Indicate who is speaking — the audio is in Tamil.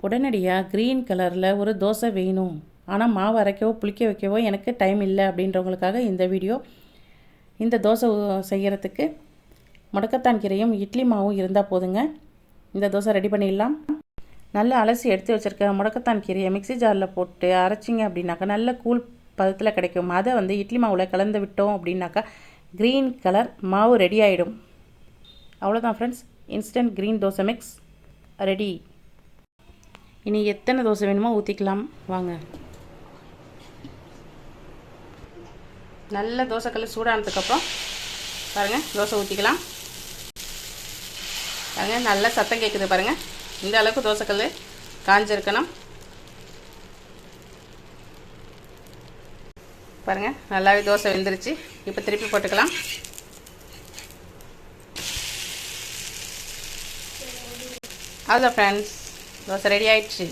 Speaker 1: உடனடியாக க்ரீன் கலரில் ஒரு தோசை வேணும், ஆனால் மாவு அரைக்கவோ புளிக்க வைக்கவோ எனக்கு டைம் இல்லை அப்படின்றவங்களுக்காக இந்த வீடியோ. இந்த தோசை செய்கிறதுக்கு முடக்கத்தான் கீரையும் இட்லி மாவும் இருந்தால் போதுங்க. இந்த தோசை ரெடி பண்ணிடலாம். நல்லா அலசி எடுத்து வச்சுருக்க முடக்கத்தான் கீரையை மிக்ஸி ஜாரில் போட்டு அரைச்சிங்க அப்படின்னாக்கா நல்ல கூழ் பதத்தில் கிடைக்கும். அதை இட்லி மாவில் கலந்து விட்டோம் அப்படின்னாக்கா க்ரீன் கலர் மாவு ரெடி ஆகிடும். அவ்வளோதான் friends, instant green dosa mix ready. இனி எத்தனை தோசை வேணுமோ ஊற்றிக்கலாம் வாங்க. நல்ல தோசைக்கல் சூடானதுக்கப்புறம் பாருங்கள் தோசை ஊற்றிக்கலாம். பாருங்கள் நல்ல சத்தம் கேட்குது பாருங்கள். இந்த அளவுக்கு தோசைக்கல் காஞ்சிருக்கணும். பாருங்கள் நல்லாவே தோசை வெந்துருச்சு. இப்போ திருப்பி போட்டுக்கலாம். அவ்வளோ ஃப்ரெண்ட்ஸ், தோசை ரெடி ஆயிடுச்சு.